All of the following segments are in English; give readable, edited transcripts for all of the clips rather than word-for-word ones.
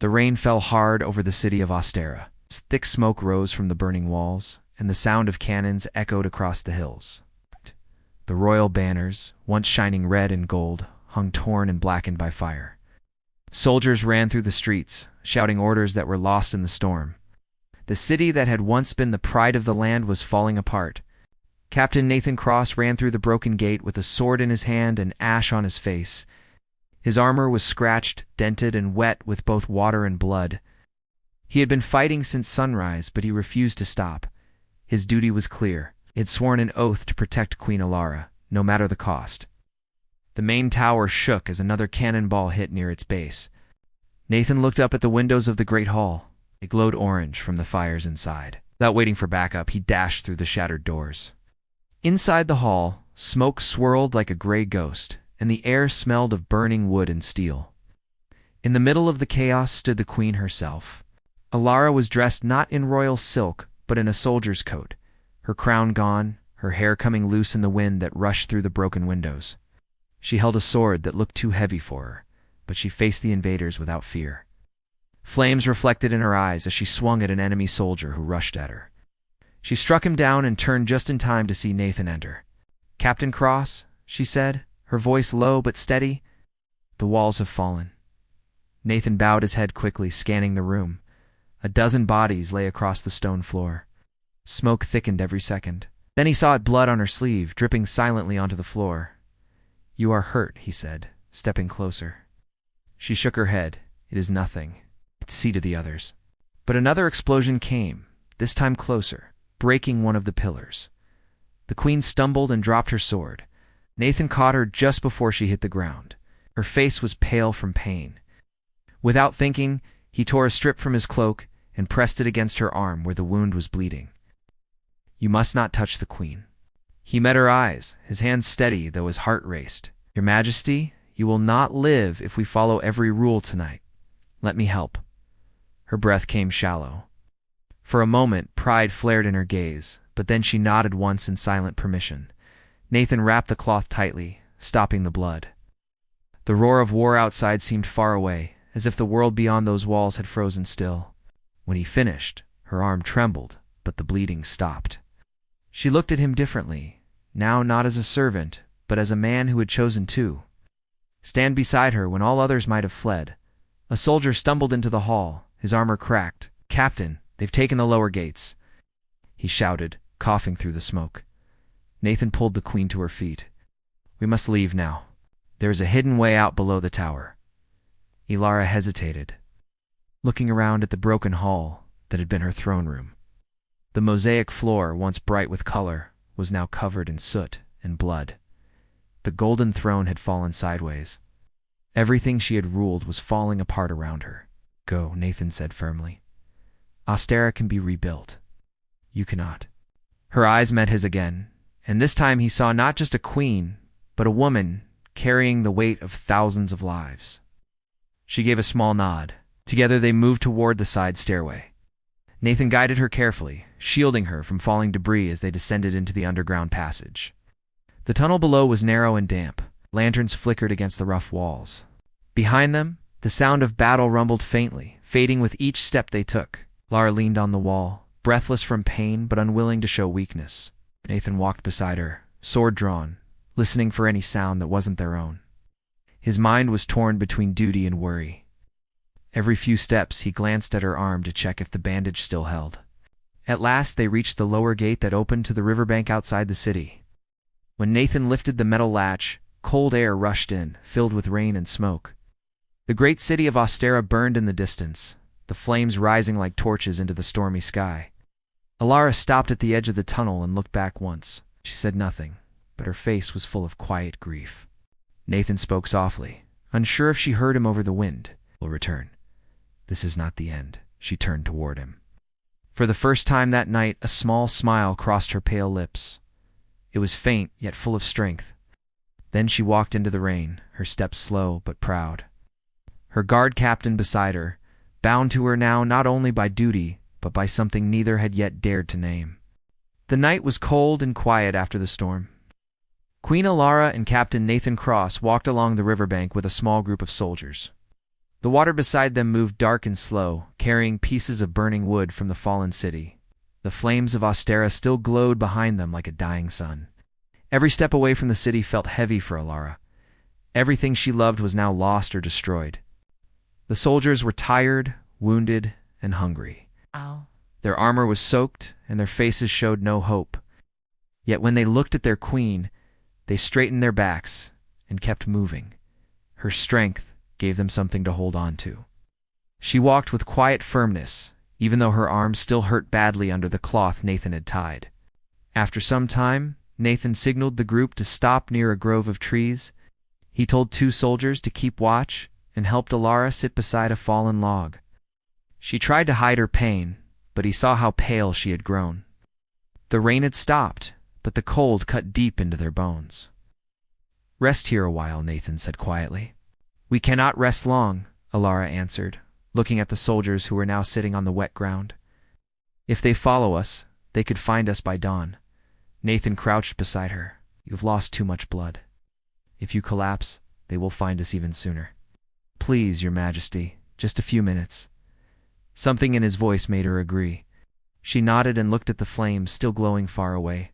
The rain fell hard over the city of Ostera. Thick smoke rose from the burning walls, and the sound of cannons echoed across the hills. The royal banners, once shining red and gold, hung torn and blackened by fire. Soldiers ran through the streets, shouting orders that were lost in the storm. The city that had once been the pride of the land was falling apart. Captain Nathan Cross ran through the broken gate with a sword in his hand and ash on his face. His armor was scratched, dented, and wet with both water and blood. He had been fighting since sunrise, but he refused to stop. His duty was clear. He had sworn an oath to protect Queen Alara, no matter the cost. The main tower shook as another cannonball hit near its base. Nathan looked up at the windows of the Great Hall. It glowed orange from the fires inside. Without waiting for backup, he dashed through the shattered doors. Inside the hall, smoke swirled like a gray ghost, and the air smelled of burning wood and steel. In the middle of the chaos stood the queen herself. Alara was dressed not in royal silk, but in a soldier's coat, her crown gone, her hair coming loose in the wind that rushed through the broken windows. She held a sword that looked too heavy for her, but she faced the invaders without fear. Flames reflected in her eyes as she swung at an enemy soldier who rushed at her. She struck him down and turned just in time to see Nathan enter. "Captain Cross," she said, her voice low but steady, "the walls have fallen." Nathan bowed his head quickly, scanning the room. A dozen bodies lay across the stone floor. Smoke thickened every second. Then he saw blood on her sleeve, dripping silently onto the floor. "You are hurt," he said, stepping closer. She shook her head. "It is nothing." See to the others. But another explosion came, this time closer, breaking one of the pillars. The queen stumbled and dropped her sword. Nathan caught her just before she hit the ground. Her face was pale from pain. Without thinking, he tore a strip from his cloak and pressed it against her arm where the wound was bleeding. "You must not touch the queen." He met her eyes, his hands steady though his heart raced. "Your Majesty, you will not live if we follow every rule tonight. Let me help." Her breath came shallow. For a moment, pride flared in her gaze, but then she nodded once in silent permission. Nathan wrapped the cloth tightly, stopping the blood. The roar of war outside seemed far away, as if the world beyond those walls had frozen still. When he finished, her arm trembled, but the bleeding stopped. She looked at him differently, now not as a servant, but as a man who had chosen to stand beside her when all others might have fled. A soldier stumbled into the hall, his armor cracked. "Captain, they've taken the lower gates," he shouted, coughing through the smoke. Nathan pulled the queen to her feet. "We must leave now. There is a hidden way out below the tower." Alara hesitated, looking around at the broken hall that had been her throne room. The mosaic floor, once bright with color, was now covered in soot and blood. The golden throne had fallen sideways. Everything she had ruled was falling apart around her. "Go," Nathan said firmly. "Ostera can be rebuilt. You cannot." Her eyes met his again, and this time he saw not just a queen, but a woman carrying the weight of thousands of lives. She gave a small nod. Together they moved toward the side stairway. Nathan guided her carefully, shielding her from falling debris as they descended into the underground passage. The tunnel below was narrow and damp. Lanterns flickered against the rough walls. Behind them, the sound of battle rumbled faintly, fading with each step they took. Lara leaned on the wall, breathless from pain but unwilling to show weakness. Nathan walked beside her, sword drawn, listening for any sound that wasn't their own. His mind was torn between duty and worry. Every few steps he glanced at her arm to check if the bandage still held. At last they reached the lower gate that opened to the riverbank outside the city. When Nathan lifted the metal latch, cold air rushed in, filled with rain and smoke. The great city of Ostera burned in the distance, the flames rising like torches into the stormy sky. Alara stopped at the edge of the tunnel and looked back once. She said nothing, but her face was full of quiet grief. Nathan spoke softly, unsure if she heard him over the wind. "We'll return. This is not the end." She turned toward him. For the first time that night, a small smile crossed her pale lips. It was faint, yet full of strength. Then she walked into the rain, her steps slow but proud. Her guard captain beside her, bound to her now not only by duty, but by something neither had yet dared to name. The night was cold and quiet after the storm. Queen Alara and Captain Nathan Cross walked along the riverbank with a small group of soldiers. The water beside them moved dark and slow, carrying pieces of burning wood from the fallen city. The flames of Ostera still glowed behind them like a dying sun. Every step away from the city felt heavy for Alara. Everything she loved was now lost or destroyed. The soldiers were tired, wounded, and hungry. Ow. Their armor was soaked, and their faces showed no hope. Yet when they looked at their queen, they straightened their backs and kept moving. Her strength gave them something to hold on to. She walked with quiet firmness, even though her arms still hurt badly under the cloth Nathan had tied. After some time, Nathan signaled the group to stop near a grove of trees. He told 2 soldiers to keep watch and helped Alara sit beside a fallen log. She tried to hide her pain, but he saw how pale she had grown. The rain had stopped, but the cold cut deep into their bones. "Rest here a while," Nathan said quietly. "We cannot rest long," Alara answered, looking at the soldiers who were now sitting on the wet ground. "If they follow us, they could find us by dawn." Nathan crouched beside her. "You've lost too much blood. If you collapse, they will find us even sooner." "Please, Your Majesty, just a few minutes." Something in his voice made her agree. She nodded and looked at the flames still glowing far away.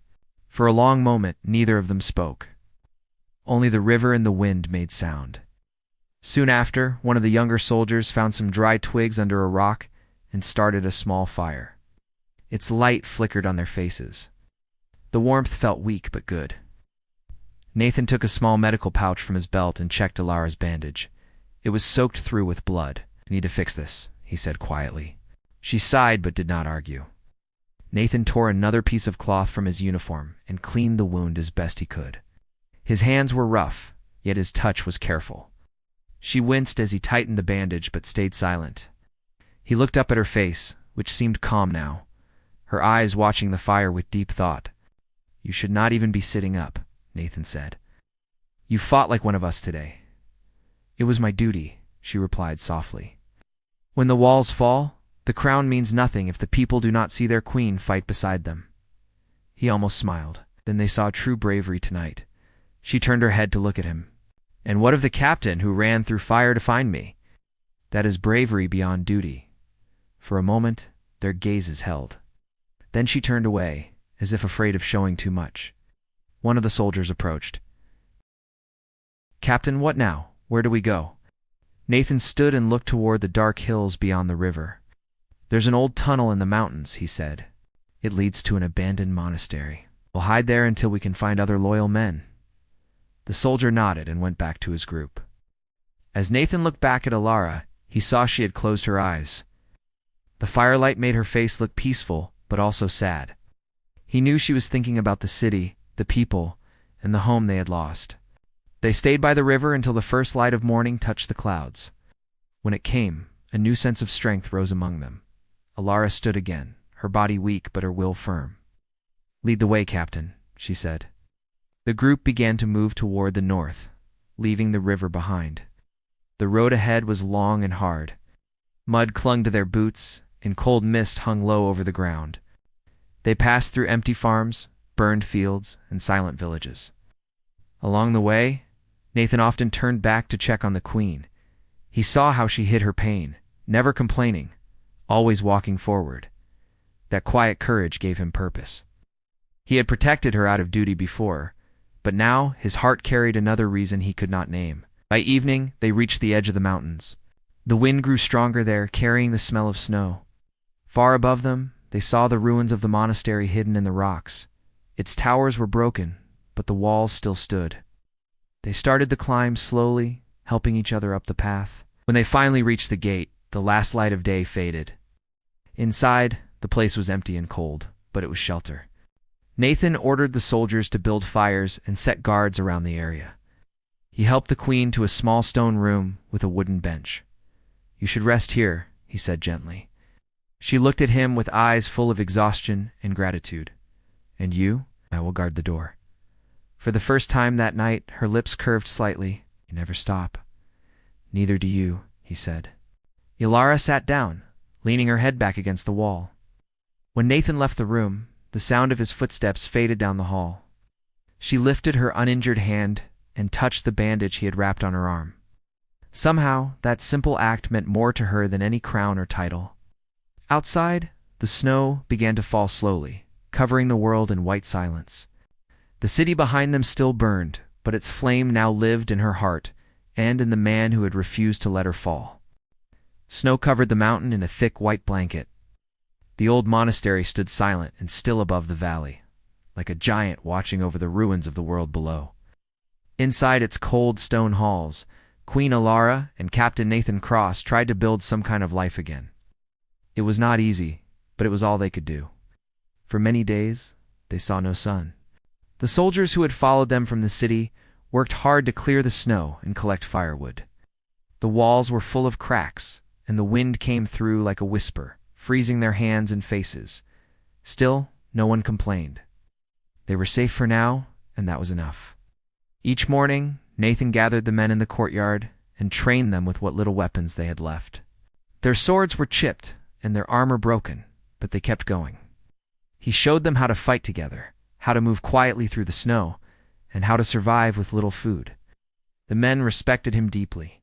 For a long moment, neither of them spoke. Only the river and the wind made sound. Soon after, one of the younger soldiers found some dry twigs under a rock and started a small fire. Its light flickered on their faces. The warmth felt weak but good. Nathan took a small medical pouch from his belt and checked Alara's bandage. It was soaked through with blood. "I need to fix this," he said quietly. She sighed but did not argue. Nathan tore another piece of cloth from his uniform and cleaned the wound as best he could. His hands were rough, yet his touch was careful. She winced as he tightened the bandage but stayed silent. He looked up at her face, which seemed calm now, her eyes watching the fire with deep thought. "You should not even be sitting up," Nathan said. "You fought like one of us today." "It was my duty," she replied softly. "When the walls fall, the crown means nothing if the people do not see their queen fight beside them." He almost smiled. Then they saw true bravery tonight. She turned her head to look at him. "And what of the captain who ran through fire to find me?" "That is bravery beyond duty." For a moment, their gazes held. Then she turned away, as if afraid of showing too much. One of the soldiers approached. "Captain, what now? Where do we go?" Nathan stood and looked toward the dark hills beyond the river. "There's an old tunnel in the mountains," he said. "It leads to an abandoned monastery. We'll hide there until we can find other loyal men." The soldier nodded and went back to his group. As Nathan looked back at Alara, he saw she had closed her eyes. The firelight made her face look peaceful, but also sad. He knew she was thinking about the city, the people, and the home they had lost. They stayed by the river until the first light of morning touched the clouds. When it came, a new sense of strength rose among them. Alara stood again, her body weak but her will firm. "Lead the way, Captain," she said. The group began to move toward the north, leaving the river behind. The road ahead was long and hard. Mud clung to their boots, and cold mist hung low over the ground. They passed through empty farms, burned fields, and silent villages. Along the way, Nathan often turned back to check on the queen. He saw how she hid her pain, never complaining, always walking forward. That quiet courage gave him purpose. He had protected her out of duty before, but now his heart carried another reason he could not name. By evening, they reached the edge of the mountains. The wind grew stronger there, carrying the smell of snow. Far above them, they saw the ruins of the monastery hidden in the rocks. Its towers were broken, but the walls still stood. They started the climb slowly, helping each other up the path. When they finally reached the gate, the last light of day faded. Inside, the place was empty and cold, but it was shelter. Nathan ordered the soldiers to build fires and set guards around the area. He helped the queen to a small stone room with a wooden bench. "You should rest here," he said gently. She looked at him with eyes full of exhaustion and gratitude. "And you?" "I will guard the door." For the first time that night, her lips curved slightly. "You never stop." "Neither do you," he said. Alara sat down, leaning her head back against the wall. When Nathan left the room, the sound of his footsteps faded down the hall. She lifted her uninjured hand and touched the bandage he had wrapped on her arm. Somehow, that simple act meant more to her than any crown or title. Outside, the snow began to fall slowly, covering the world in white silence. The city behind them still burned, but its flame now lived in her heart and in the man who had refused to let her fall. Snow covered the mountain in a thick white blanket. The old monastery stood silent and still above the valley, like a giant watching over the ruins of the world below. Inside its cold stone halls, Queen Alara and Captain Nathan Cross tried to build some kind of life again. It was not easy, but it was all they could do. For many days, they saw no sun. The soldiers who had followed them from the city worked hard to clear the snow and collect firewood. The walls were full of cracks, and the wind came through like a whisper, freezing their hands and faces. Still, no one complained. They were safe for now, and that was enough. Each morning, Nathan gathered the men in the courtyard and trained them with what little weapons they had left. Their swords were chipped and their armor broken, but they kept going. He showed them how to fight together, how to move quietly through the snow, and how to survive with little food. The men respected him deeply.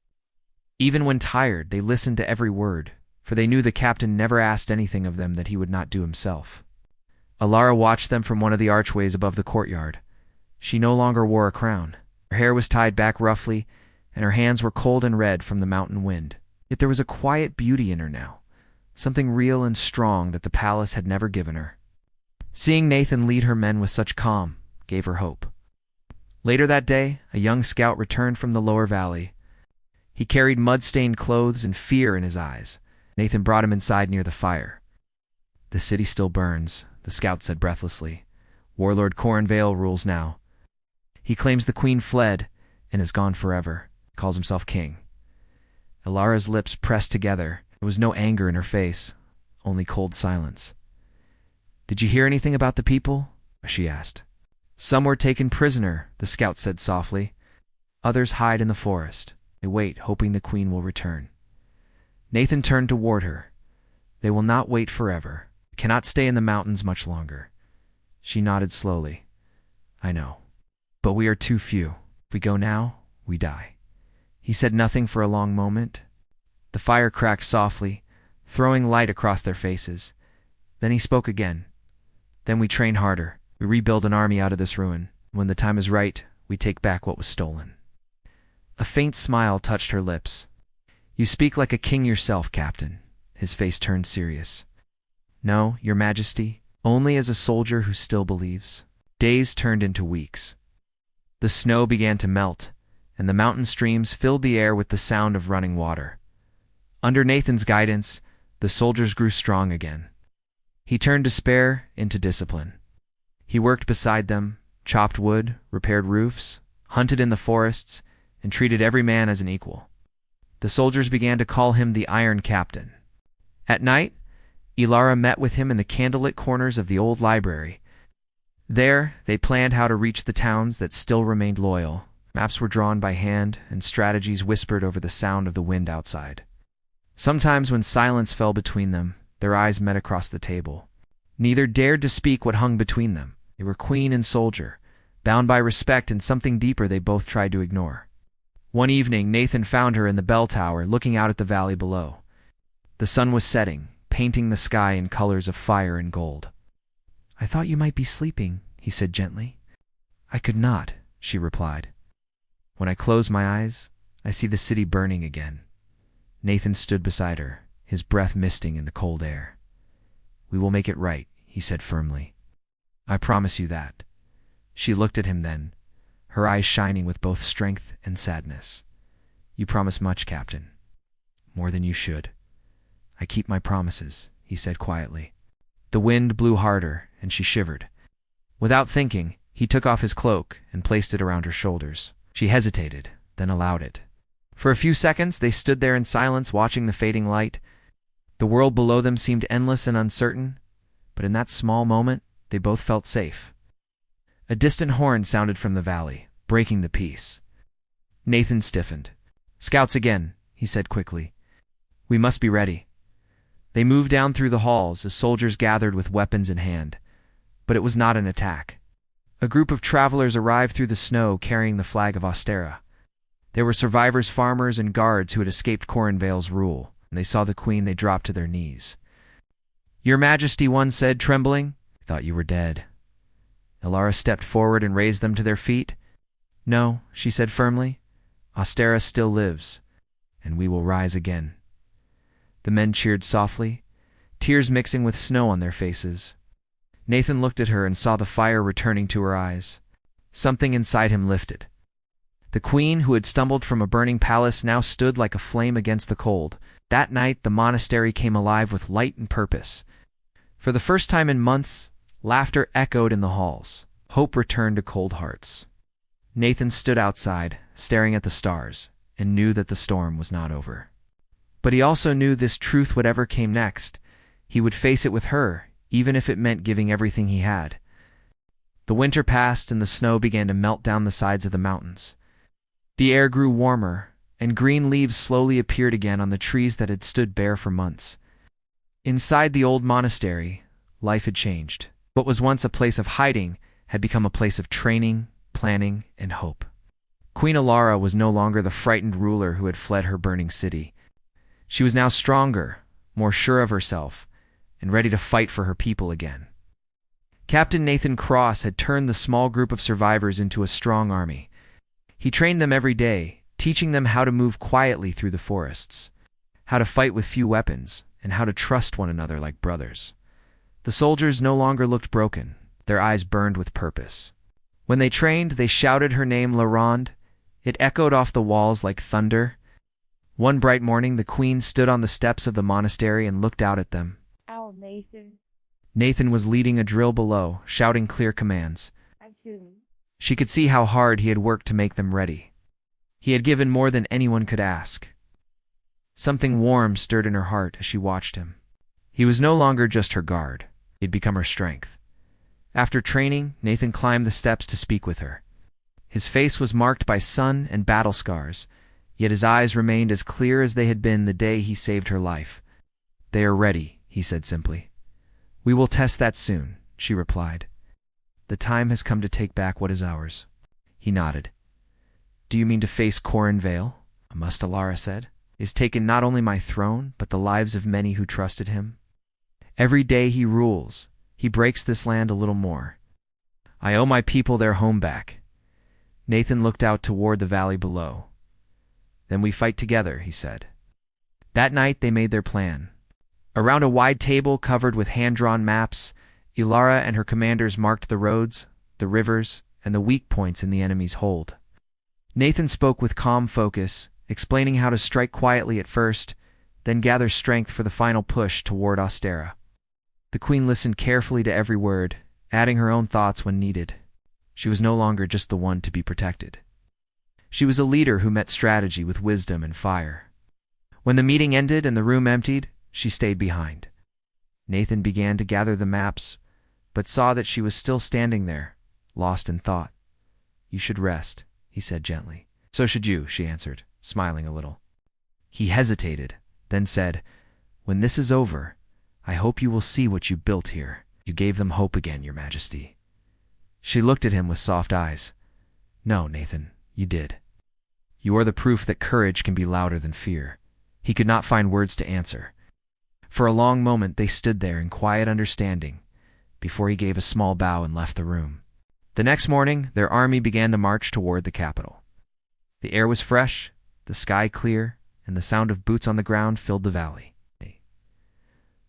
Even when tired, they listened to every word, for they knew the captain never asked anything of them that he would not do himself. Alara watched them from one of the archways above the courtyard. She no longer wore a crown. Her hair was tied back roughly, and her hands were cold and red from the mountain wind. Yet there was a quiet beauty in her now, something real and strong that the palace had never given her. Seeing Nathan lead her men with such calm gave her hope. Later that day, a young scout returned from the lower valley. He carried mud-stained clothes and fear in his eyes. Nathan brought him inside near the fire. "The city still burns," the scout said breathlessly. "Warlord Coronvale rules now. He claims the queen fled and is gone forever, calls himself king." Alara's lips pressed together. There was no anger in her face, only cold silence. "Did you hear anything about the people?" she asked. "Some were taken prisoner," the scout said softly. "Others hide in the forest. They wait, hoping the queen will return." Nathan turned toward her. "They will not wait forever. They cannot stay in the mountains much longer." She nodded slowly. "I know. But we are too few. If we go now, we die." He said nothing for a long moment. The fire cracked softly, throwing light across their faces. Then he spoke again. "Then we train harder. We rebuild an army out of this ruin. When the time is right, we take back what was stolen." A faint smile touched her lips. "You speak like a king yourself, Captain." His face turned serious. "No, Your Majesty, only as a soldier who still believes." Days turned into weeks. The snow began to melt, and the mountain streams filled the air with the sound of running water. Under Nathan's guidance, the soldiers grew strong again. He turned despair into discipline. He worked beside them, chopped wood, repaired roofs, hunted in the forests, and treated every man as an equal. The soldiers began to call him the Iron Captain. At night, Alara met with him in the candlelit corners of the old library. There, they planned how to reach the towns that still remained loyal. Maps were drawn by hand, and strategies whispered over the sound of the wind outside. Sometimes when silence fell between them, their eyes met across the table. Neither dared to speak what hung between them. They were queen and soldier, bound by respect and something deeper they both tried to ignore. One evening, Nathan found her in the bell tower, looking out at the valley below. The sun was setting, painting the sky in colors of fire and gold. "I thought you might be sleeping," he said gently. "I could not," she replied. "When I close my eyes, I see the city burning again." Nathan stood beside her, his breath misting in the cold air. "We will make it right," he said firmly. "I promise you that." She looked at him then, her eyes shining with both strength and sadness. "You promise much, Captain. More than you should." "I keep my promises," he said quietly. The wind blew harder, and she shivered. Without thinking, he took off his cloak and placed it around her shoulders. She hesitated, then allowed it. For a few seconds, they stood there in silence, watching the fading light. The world below them seemed endless and uncertain, but in that small moment, they both felt safe. A distant horn sounded from the valley, breaking the peace. Nathan stiffened. "Scouts again," he said quickly. "We must be ready." They moved down through the halls as soldiers gathered with weapons in hand. But it was not an attack. A group of travelers arrived through the snow carrying the flag of Austera. There were survivors, farmers, and guards who had escaped Corinvale's rule. When they saw the queen, they dropped to their knees. "Your Majesty," one said, trembling. "I thought you were dead." Ilara stepped forward and raised them to their feet. "No," she said firmly. "Austera still lives, and we will rise again." The men cheered softly, tears mixing with snow on their faces. Nathan looked at her and saw the fire returning to her eyes. Something inside him lifted. The queen, who had stumbled from a burning palace, now stood like a flame against the cold. That night, the monastery came alive with light and purpose. For the first time in months, laughter echoed in the halls. Hope returned to cold hearts. Nathan stood outside, staring at the stars, and knew that the storm was not over. But he also knew this truth, whatever came next, he would face it with her, even if it meant giving everything he had. The winter passed and the snow began to melt down the sides of the mountains. The air grew warmer, and green leaves slowly appeared again on the trees that had stood bare for months. Inside the old monastery, life had changed. What was once a place of hiding had become a place of training, planning, and hope. Queen Ilara was no longer the frightened ruler who had fled her burning city. She was now stronger, more sure of herself, and ready to fight for her people again. Captain Nathan Cross had turned the small group of survivors into a strong army. He trained them every day, teaching them how to move quietly through the forests, how to fight with few weapons, and how to trust one another like brothers. The soldiers no longer looked broken. Their eyes burned with purpose. When they trained, they shouted her name, La Ronde. It echoed off the walls like thunder. One bright morning, the queen stood on the steps of the monastery and looked out at them. "Ow, Nathan." Nathan was leading a drill below, shouting clear commands. "I'm shooting." She could see how hard he had worked to make them ready. He had given more than anyone could ask. Something warm stirred in her heart as she watched him. He was no longer just her guard. He had become her strength. After training, Nathan climbed the steps to speak with her. His face was marked by sun and battle scars, yet his eyes remained as clear as they had been the day he saved her life. "They are ready," he said simply. "We will test that soon," she replied. "The time has come to take back what is ours." He nodded. "Do you mean to face Corinvale?" "I must," Ilara said. "Is taken not only my throne, but the lives of many who trusted him. Every day he rules, he breaks this land a little more. I owe my people their home back." Nathan looked out toward the valley below. "Then we fight together," he said. That night they made their plan. Around a wide table covered with hand-drawn maps, Ilara and her commanders marked the roads, the rivers, and the weak points in the enemy's hold. Nathan spoke with calm focus, explaining how to strike quietly at first, then gather strength for the final push toward Austera. The queen listened carefully to every word, adding her own thoughts when needed. She was no longer just the one to be protected. She was a leader who met strategy with wisdom and fire. When the meeting ended and the room emptied, she stayed behind. Nathan began to gather the maps, but saw that she was still standing there, lost in thought. "You should rest," he said gently. "So should you," she answered, smiling a little. He hesitated, then said, "When this is over, I hope you will see what you built here. You gave them hope again, Your Majesty." She looked at him with soft eyes. "No, Nathan, you did. You are the proof that courage can be louder than fear." He could not find words to answer. For a long moment they stood there in quiet understanding, before he gave a small bow and left the room. The next morning, their army began the march toward the capital. The air was fresh, the sky clear, and the sound of boots on the ground filled the valley.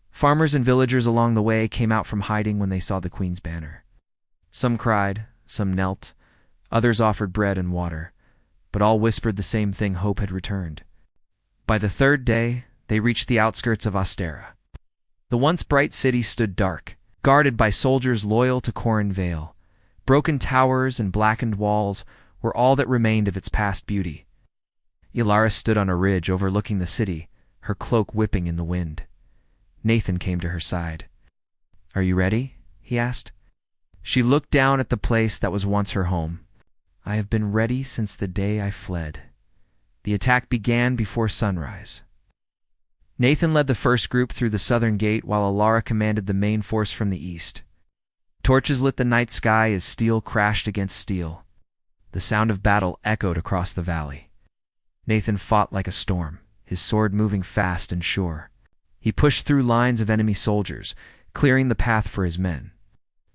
Farmers and villagers along the way came out from hiding when they saw the queen's banner. Some cried, some knelt, others offered bread and water, but all whispered the same thing: hope had returned. By the third day, they reached the outskirts of Austera. The once bright city stood dark, guarded by soldiers loyal to Corinvale. Broken towers and blackened walls were all that remained of its past beauty. Ilara stood on a ridge overlooking the city, her cloak whipping in the wind. Nathan came to her side. "Are you ready?" he asked. She looked down at the place that was once her home. "I have been ready since the day I fled." The attack began before sunrise. Nathan led the first group through the southern gate while Ilara commanded the main force from the east. Torches lit the night sky as steel crashed against steel. The sound of battle echoed across the valley. Nathan fought like a storm, his sword moving fast and sure. He pushed through lines of enemy soldiers, clearing the path for his men.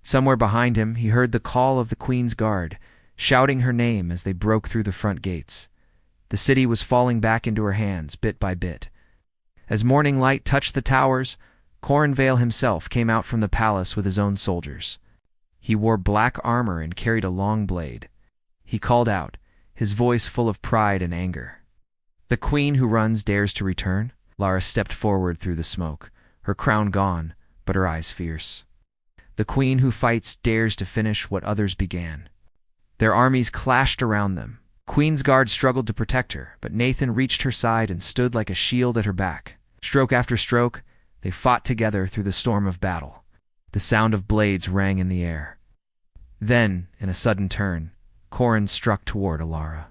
Somewhere behind him, he heard the call of the Queen's Guard, shouting her name as they broke through the front gates. The city was falling back into her hands, bit by bit. As morning light touched the towers, Corinvale himself came out from the palace with his own soldiers. He wore black armor and carried a long blade. He called out, his voice full of pride and anger. "The queen who runs dares to return?" Lara stepped forward through the smoke, her crown gone, but her eyes fierce. "The queen who fights dares to finish what others began." Their armies clashed around them. Queen's Guard struggled to protect her, but Nathan reached her side and stood like a shield at her back. Stroke after stroke, they fought together through the storm of battle. The sound of blades rang in the air. Then, in a sudden turn, Corin struck toward Alara.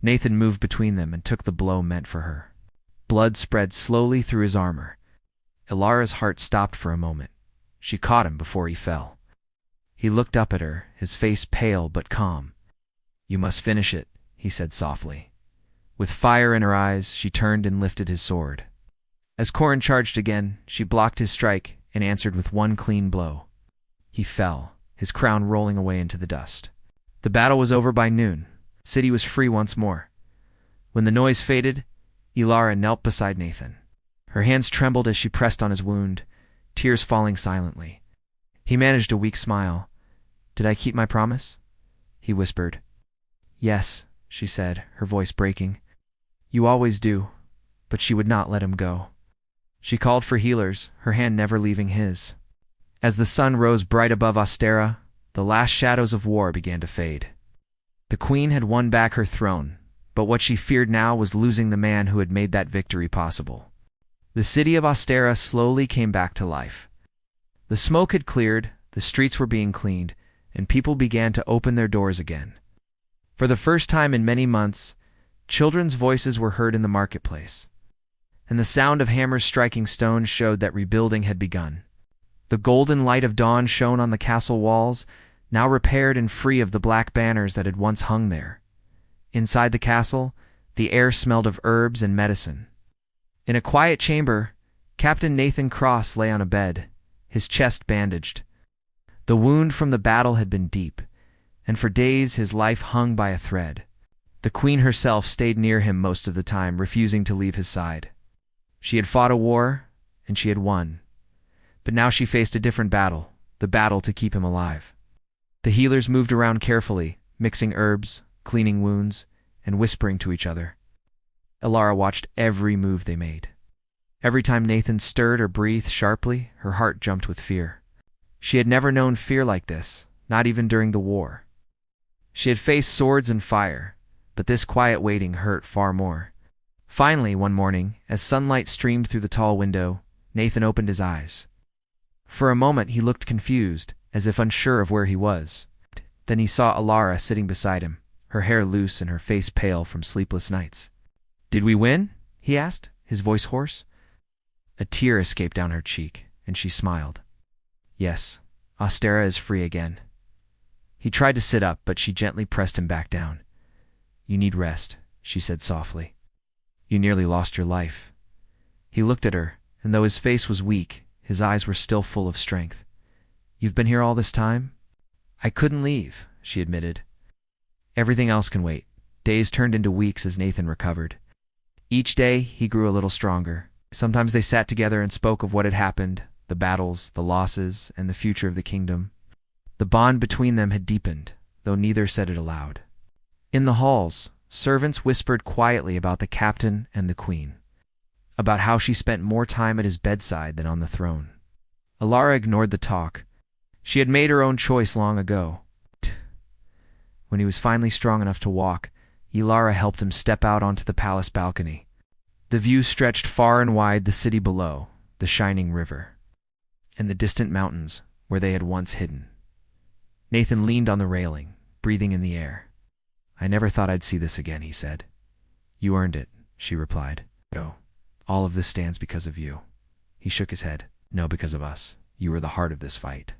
Nathan moved between them and took the blow meant for her. Blood spread slowly through his armor. Alara's heart stopped for a moment. She caught him before he fell. He looked up at her, his face pale but calm. "You must finish it," he said softly. With fire in her eyes, she turned and lifted his sword. As Corin charged again, she blocked his strike and answered with one clean blow. He fell, his crown rolling away into the dust. The battle was over by noon. The city was free once more. When the noise faded, Alara knelt beside Nathan. Her hands trembled as she pressed on his wound, tears falling silently. He managed a weak smile. "Did I keep my promise?" he whispered. "Yes," she said, her voice breaking. "You always do." But she would not let him go. She called for healers, her hand never leaving his. As the sun rose bright above Ostera, the last shadows of war began to fade. The queen had won back her throne, but what she feared now was losing the man who had made that victory possible. The city of Ostera slowly came back to life. The smoke had cleared, the streets were being cleaned, and people began to open their doors again. For the first time in many months, children's voices were heard in the marketplace, and the sound of hammers striking stone showed that rebuilding had begun. The golden light of dawn shone on the castle walls, now repaired and free of the black banners that had once hung there. Inside the castle, the air smelled of herbs and medicine. In a quiet chamber, Captain Nathan Cross lay on a bed, his chest bandaged. The wound from the battle had been deep, and for days his life hung by a thread. The queen herself stayed near him most of the time, refusing to leave his side. She had fought a war, and she had won. But now she faced a different battle, the battle to keep him alive. The healers moved around carefully, mixing herbs, cleaning wounds, and whispering to each other. Alara watched every move they made. Every time Nathan stirred or breathed sharply, her heart jumped with fear. She had never known fear like this, not even during the war. She had faced swords and fire, but this quiet waiting hurt far more. Finally, one morning, as sunlight streamed through the tall window, Nathan opened his eyes. For a moment he looked confused, as if unsure of where he was. Then he saw Alara sitting beside him, her hair loose and her face pale from sleepless nights. "Did we win?" he asked, his voice hoarse. A tear escaped down her cheek, and she smiled. "Yes, Ostera is free again." He tried to sit up, but she gently pressed him back down. "You need rest," she said softly. "You nearly lost your life." He looked at her, and though his face was weak, his eyes were still full of strength. "You've been here all this time?" "I couldn't leave," she admitted. Everything else can wait. Days turned into weeks as Nathan recovered. Each day, he grew a little stronger. Sometimes they sat together and spoke of what had happened, the battles, the losses, and the future of the kingdom. The bond between them had deepened, though neither said it aloud. In the halls, servants whispered quietly about the captain and the queen, about how she spent more time at his bedside than on the throne. Alara ignored the talk. She had made her own choice long ago. When he was finally strong enough to walk, Alara helped him step out onto the palace balcony. The view stretched far and wide, the city below, the shining river, and the distant mountains where they had once hidden. Nathan leaned on the railing, breathing in the air. "I never thought I'd see this again," he said. "You earned it," she replied. "No, all of this stands because of you." He shook his head. "No, because of us. You were the heart of this fight."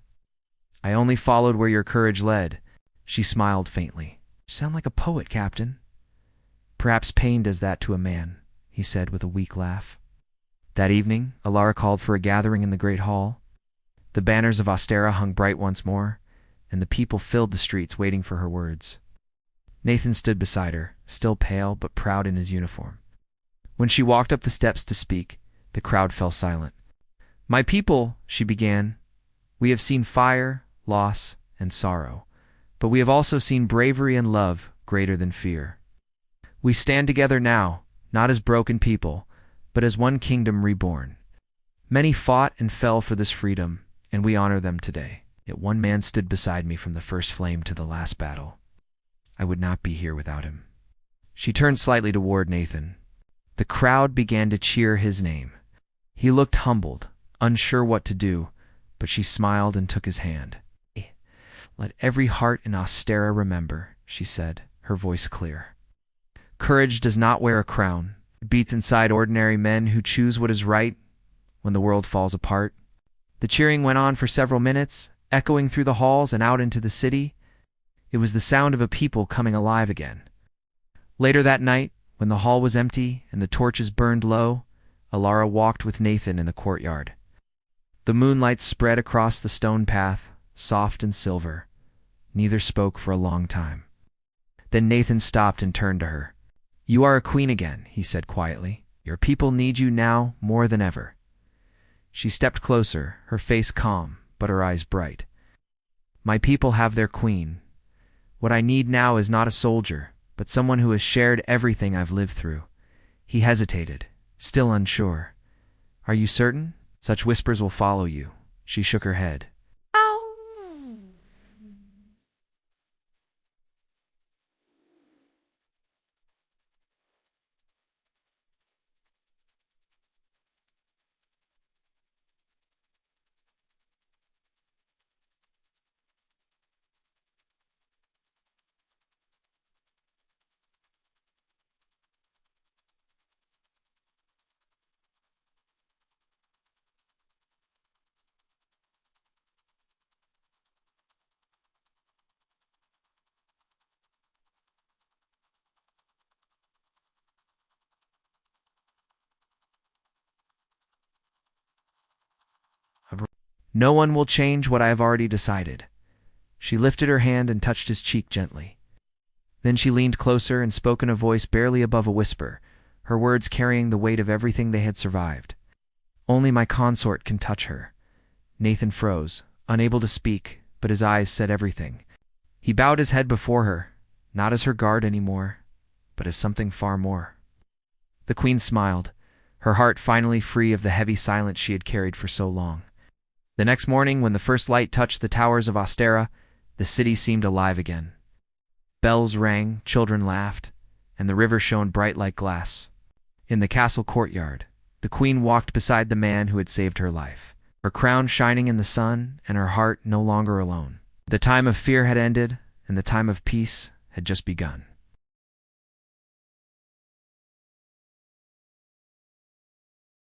"I only followed where your courage led." She smiled faintly. "You sound like a poet, Captain." Perhaps pain does that to a man, he said with a weak laugh. That evening, Alara called for a gathering in the great hall. The banners of Ostera hung bright once more, and the people filled the streets waiting for her words. Nathan stood beside her, still pale but proud in his uniform. When she walked up the steps to speak, the crowd fell silent. "My people," she began, "we have seen fire, loss, and sorrow, but we have also seen bravery and love greater than fear. We stand together now, not as broken people, but as one kingdom reborn. Many fought and fell for this freedom, and we honor them today. Yet one man stood beside me from the first flame to the last battle. I would not be here without him." She turned slightly toward Nathan. The crowd began to cheer his name. He looked humbled, unsure what to do, but she smiled and took his hand. "Let every heart in Ostera remember," she said, her voice clear. "Courage does not wear a crown. It beats inside ordinary men who choose what is right when the world falls apart." The cheering went on for several minutes, echoing through the halls and out into the city. It was the sound of a people coming alive again. Later that night, when the hall was empty and the torches burned low, Alara walked with Nathan in the courtyard. The moonlight spread across the stone path, soft and silver. Neither spoke for a long time. Then Nathan stopped and turned to her. "You are a queen again," he said quietly. "Your people need you now more than ever." She stepped closer, her face calm, but her eyes bright. "My people have their queen. What I need now is not a soldier, but someone who has shared everything I've lived through." He hesitated, still unsure. "Are you certain? Such whispers will follow you." She shook her head. "No one will change what I have already decided." She lifted her hand and touched his cheek gently. Then she leaned closer and spoke in a voice barely above a whisper, her words carrying the weight of everything they had survived. "Only my consort can touch her." Nathan froze, unable to speak, but his eyes said everything. He bowed his head before her, not as her guard anymore, but as something far more. The queen smiled, her heart finally free of the heavy silence she had carried for so long. The next morning, when the first light touched the towers of Ostera, the city seemed alive again. Bells rang, children laughed, and the river shone bright like glass. In the castle courtyard, the queen walked beside the man who had saved her life, her crown shining in the sun and her heart no longer alone. The time of fear had ended, and the time of peace had just begun.